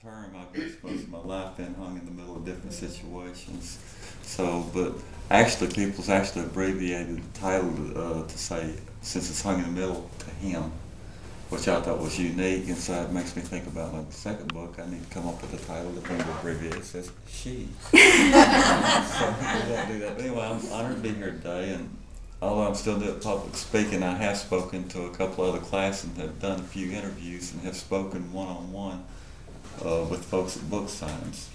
term. I've spent most of my life been hung in the middle of different situations. So, but actually, people's actually abbreviated the title to say, since it's hung in the middle, to him, which I thought was unique, and so it makes me think about my second book. I need to come up with a title that won't abbreviate. It says she. So I won't do that. But anyway, I'm honored to be here today, and although I'm still doing public speaking, I have spoken to a couple other classes and have done a few interviews and have spoken one-on-one with folks at book signings.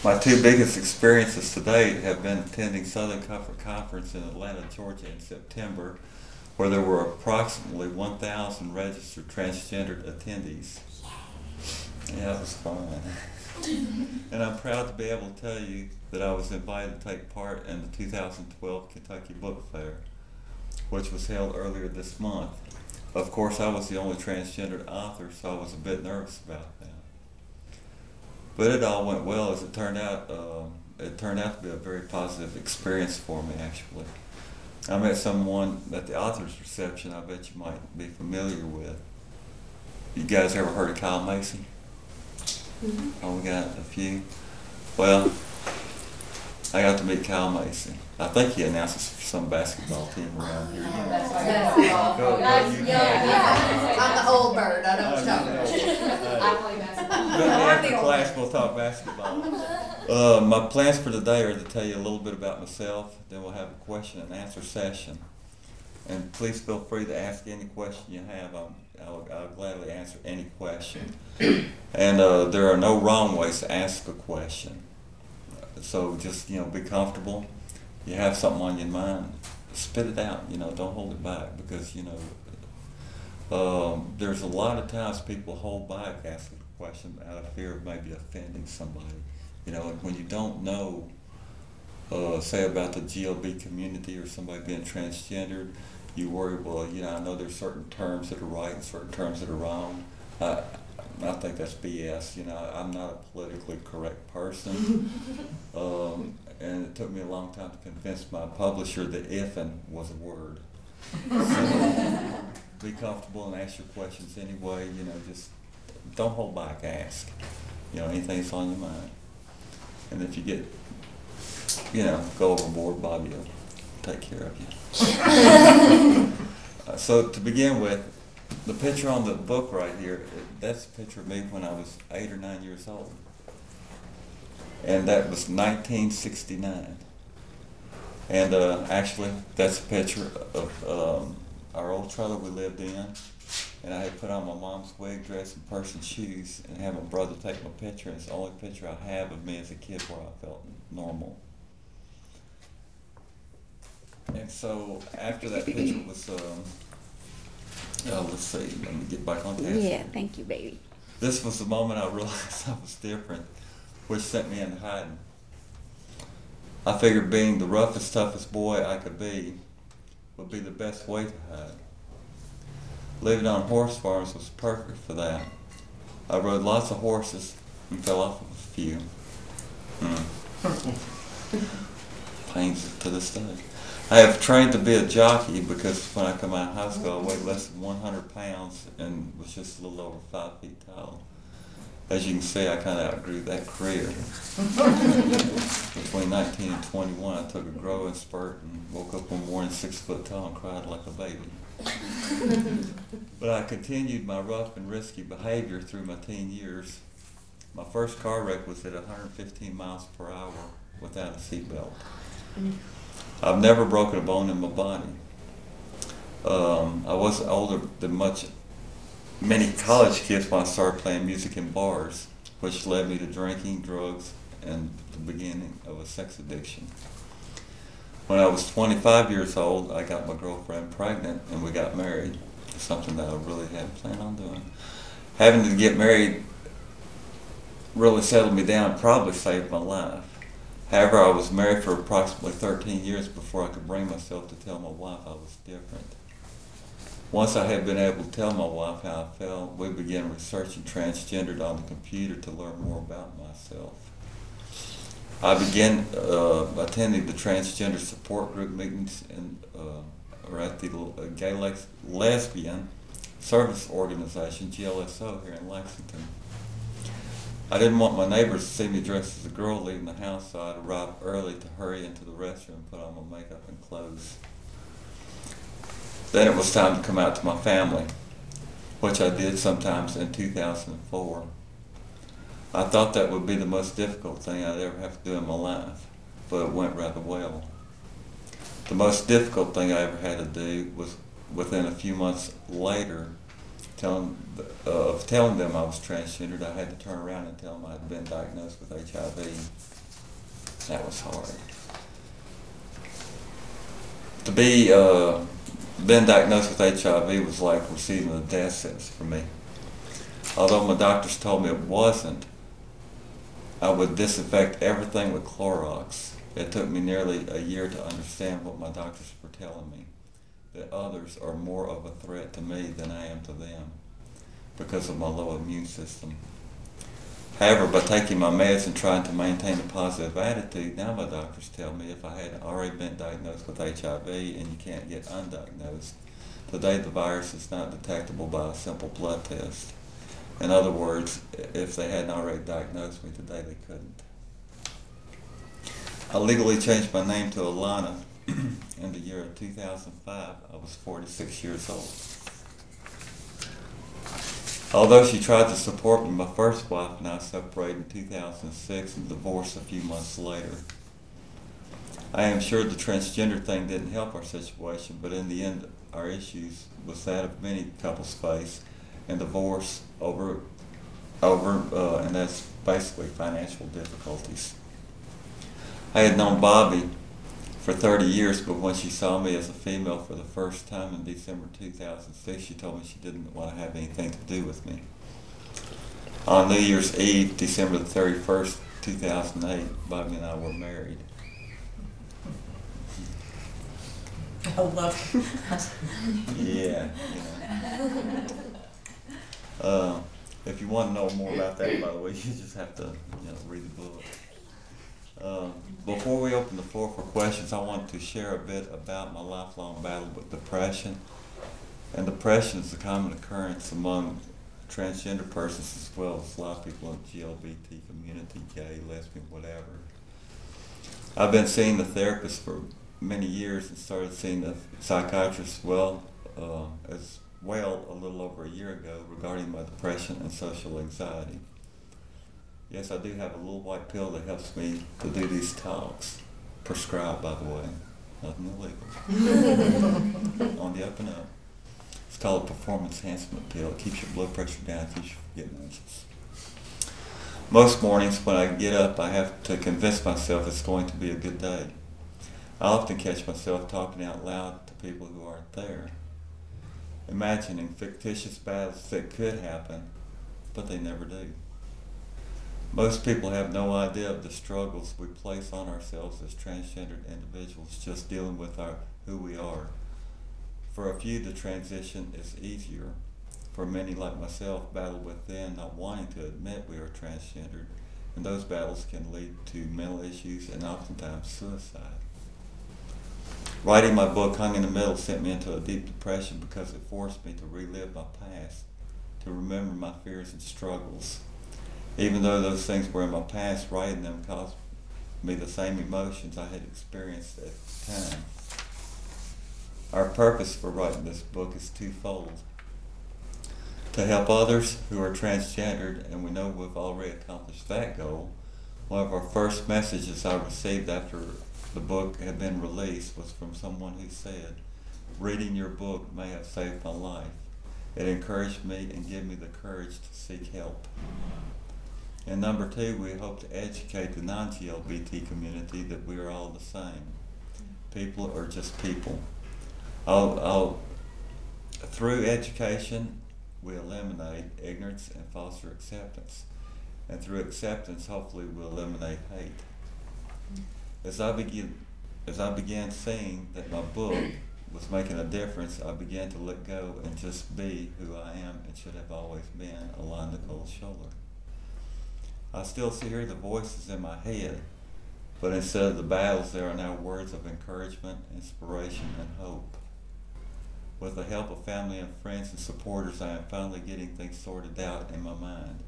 My two biggest experiences to date have been attending Southern Comfort Conference in Atlanta, Georgia in September, where there were approximately 1,000 registered transgendered attendees. Yeah, it was fun. And I'm proud to be able to tell you that I was invited to take part in the 2012 Kentucky Book Fair, which was held earlier this month. Of course, I was the only transgendered author, so I was a bit nervous about that. But it all went well, as it turned out. It turned out to be a very positive experience for me, actually. I met someone at the author's reception I bet you might be familiar with. You guys ever heard of Kyle Macy? Mm-hmm. Oh, we got a few. Well, I got to meet Kyle Macy. I think he announces for some basketball team around here. Basketball. I'm the old bird. I don't talk. I play basketball. After class, we'll talk basketball. My plans for today are to tell you a little bit about myself. Then we'll have a question and answer session. And please feel free to ask any question you have. I'll gladly answer any question. And there are no wrong ways to ask a question. So just, be comfortable. You have something on your mind, spit it out, don't hold it back, because, there's a lot of times people hold back asking a question out of fear of maybe offending somebody. And when you don't know, say about the GLB community or somebody being transgendered, you worry, well, I know there's certain terms that are right and certain terms that are wrong. I think that's BS. I'm not a politically correct person. And it took me a long time to convince my publisher that "ifing" was a word. So be comfortable and ask your questions anyway. Just don't hold back. Ask. Anything that's on your mind. And if you get, go overboard, Bobby will take care of you. So to begin with, the picture on the book right here, that's a picture of me when I was 8 or 9 years old. And that was 1969. And actually, that's a picture of our old trailer we lived in. And I had put on my mom's wig, dress, and purse and shoes, and had my brother take my picture. And it's the only picture I have of me as a kid where I felt normal. And so after that picture was, let's see, let me get back on task. Yeah, thank you, baby. This was the moment I realized I was different, which sent me into hiding. I figured being the roughest, toughest boy I could be would be the best way to hide. Living on horse farms was perfect for that. I rode lots of horses and fell off of a few. Pains to this day. I have trained to be a jockey because when I come out of high school, I weighed less than 100 pounds and was just a little over 5 feet tall. As you can see, I kind of outgrew that career. Between 19 and 21, I took a growing spurt and woke up one morning 6 foot tall and cried like a baby. But I continued my rough and risky behavior through my teen years. My first car wreck was at 115 miles per hour without a seatbelt. I've never broken a bone in my body. I wasn't older than many college kids when I started playing music in bars, which led me to drinking, drugs, and the beginning of a sex addiction. When I was 25 years old, I got my girlfriend pregnant and we got married, something that I really hadn't planned on doing. Having to get married really settled me down, probably saved my life. However, I was married for approximately 13 years before I could bring myself to tell my wife I was different. Once I had been able to tell my wife how I felt, we began researching transgendered on the computer to learn more about myself. I began attending the transgender support group meetings at the Gay Lesbian Service Organization, GLSO, here in Lexington. I didn't want my neighbors to see me dressed as a girl leaving the house, so I'd arrive early to hurry into the restroom and put on my makeup and clothes. Then it was time to come out to my family, which I did sometimes in 2004. I thought that would be the most difficult thing I'd ever have to do in my life, but it went rather well. The most difficult thing I ever had to do was within a few months later of telling them I was transgendered. I had to turn around and tell them I had been diagnosed with HIV. That was hard. To be been diagnosed with HIV was like receiving a death sentence for me. Although my doctors told me it wasn't, I would disinfect everything with Clorox. It took me nearly a year to understand what my doctors were telling me, that others are more of a threat to me than I am to them because of my low immune system. However, by taking my meds and trying to maintain a positive attitude, now my doctors tell me if I had already been diagnosed with HIV and you can't get undiagnosed, today the virus is not detectable by a simple blood test. In other words, if they hadn't already diagnosed me today, they couldn't. I legally changed my name to Alana in the year of 2005. I was 46 years old. Although she tried to support me, my first wife and I separated in 2006 and divorced a few months later. I am sure the transgender thing didn't help our situation, but in the end, our issues was that of many couples face, and divorce and that's basically financial difficulties. I had known Bobby for 30 years, but when she saw me as a female for the first time in December 2006, she told me she didn't want to have anything to do with me. On New Year's Eve, December the 31st, 2008, Bobby and I were married. I love Yeah, if you want to know more about that, by the way, you just have to read the book. Before we open the floor for questions, I want to share a bit about my lifelong battle with depression. And depression is a common occurrence among transgender persons as well as a lot of people in the LGBT community, gay, lesbian, whatever. I've been seeing the therapist for many years and started seeing the psychiatrist as well a little over a year ago regarding my depression and social anxiety. Yes, I do have a little white pill that helps me to do these talks. Prescribed, by the way. Nothing illegal. On the up and up. It's called a performance enhancement pill. It keeps your blood pressure down, keeps you from getting anxious. Most mornings when I get up, I have to convince myself it's going to be a good day. I often catch myself talking out loud to people who aren't there, imagining fictitious battles that could happen, but they never do. Most people have no idea of the struggles we place on ourselves as transgendered individuals just dealing with who we are. For a few, the transition is easier. For many, like myself, battle within not wanting to admit we are transgendered, and those battles can lead to mental issues and oftentimes suicide. Writing my book, Hung in the Middle, sent me into a deep depression because it forced me to relive my past, to remember my fears and struggles. Even though those things were in my past, writing them caused me the same emotions I had experienced at the time. Our purpose for writing this book is twofold. To help others who are transgendered, and we know we've already accomplished that goal. One of our first messages I received after the book had been released was from someone who said, "Reading your book may have saved my life. It encouraged me and gave me the courage to seek help." And number two, we hope to educate the non-GLBT community that we are all the same. People are just people. Through education, we eliminate ignorance and foster acceptance. And through acceptance, hopefully we'll eliminate hate. As I began seeing that my book was making a difference, I began to let go and just be who I am and should have always been, Alana Nicole Scholler. I still hear the voices in my head, but instead of the battles, there are now words of encouragement, inspiration, and hope. With the help of family and friends and supporters, I am finally getting things sorted out in my mind.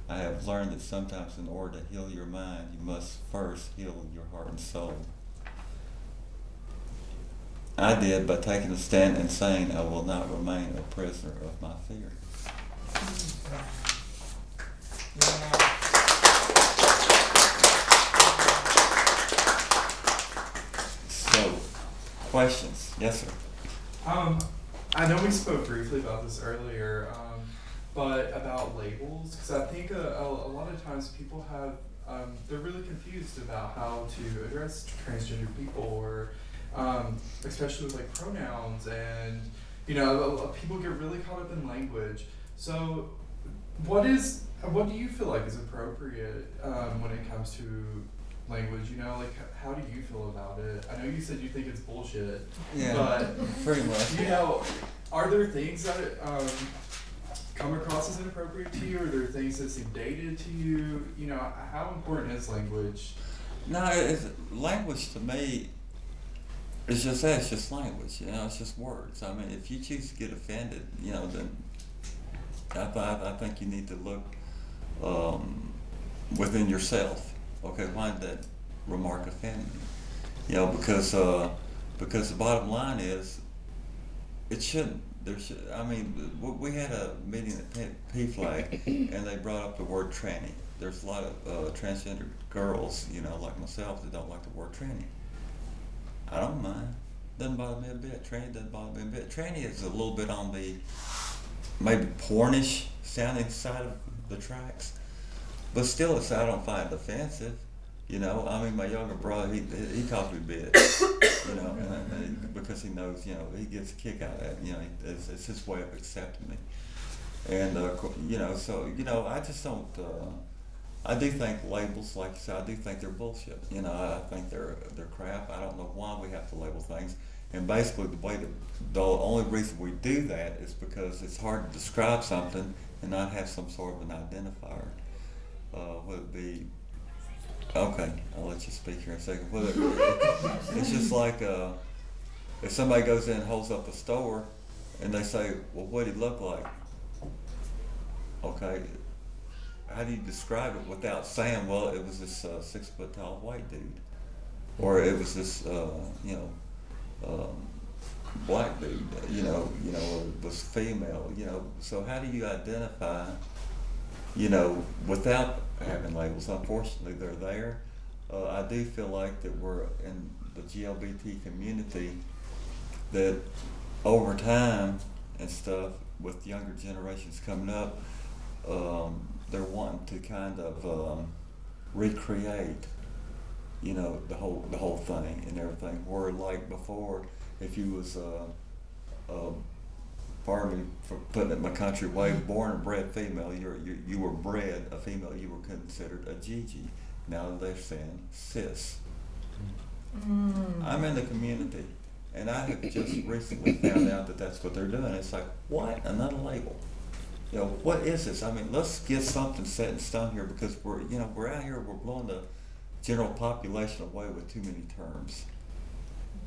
I have learned that sometimes in order to heal your mind, you must first heal your heart and soul. I did by taking a stand and saying, I will not remain a prisoner of my fear. So, questions? Yes, sir. I know we spoke briefly about this earlier, but about labels, because I think a lot of times people have, they're really confused about how to address transgender people, or especially with like pronouns, and people get really caught up in language. So, what do you feel like is appropriate when it comes to language? Like how do you feel about it? I know you said you think it's bullshit. Yeah, But pretty much. Are there things that come across as inappropriate to you, or are there things that seem dated to you? How important is language? No, language to me is just that. It's just language. It's just words. I mean, if you choose to get offended, then I think you need to look within yourself. Okay, why did that remark offend me? Because the bottom line is, it shouldn't. We had a meeting at PFLAG, and they brought up the word tranny. There's a lot of transgender girls, like myself, that don't like the word tranny. I don't mind. Doesn't bother me a bit. Tranny doesn't bother me a bit. Tranny is a little bit on the maybe pornish sounding side of the tracks, but still, I don't find it offensive. My younger brother, he calls me bitch, and because he knows, he gets a kick out of that. It's his way of accepting me. And, I just don't, I do think labels, like you said, I do think they're bullshit. I think they're crap. I don't know why we have to label things. And basically, the only reason we do that is because it's hard to describe something and not have some sort of an identifier. Would it be, okay, I'll let you speak here in a second. It's just like if somebody goes in and holds up a store and they say, well, what did he look like? Okay, how do you describe it without saying, well, it was this 6 foot tall white dude, or it was this black dude, or it was female, so how do you identify, without having labels? Unfortunately, they're there. I do feel like that we're in the GLBT community, that over time and stuff, with younger generations coming up, they're wanting to kind of recreate, the whole thing and everything. Where like before, if you was pardon me for putting it my country way, born and bred female, you were bred a female, you were considered a Gigi. Now they're saying cis. I'm in the community, and I have just recently found out that that's what they're doing. It's like, what? Another label? What is this? I mean, let's get something set in stone here, because we're out here, we're blowing the general population away with too many terms.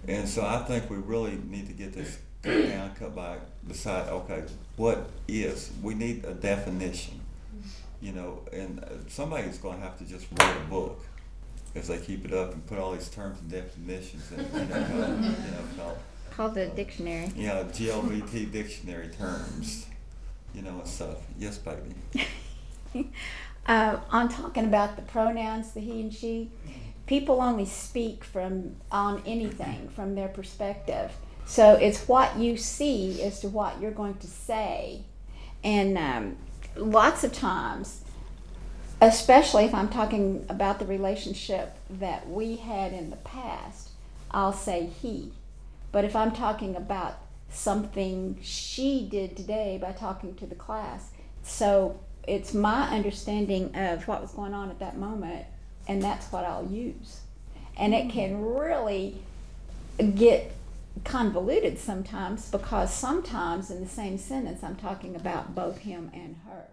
And so I think we really need to get this cut down, cut back, decide, okay, what is? We need a definition, and somebody's going to have to just write a book if they keep it up and put all these terms and definitions in, Called the dictionary. Yeah, GLBT dictionary terms, and stuff. Yes, baby. On talking about the pronouns, the he and she, people only speak on anything from their perspective. So it's what you see as to what you're going to say. And lots of times, especially if I'm talking about the relationship that we had in the past, I'll say he. But if I'm talking about something she did today by talking to the class, so it's my understanding of what was going on at that moment, and that's what I'll use. And it can really get convoluted sometimes, because sometimes in the same sentence I'm talking about both him and her.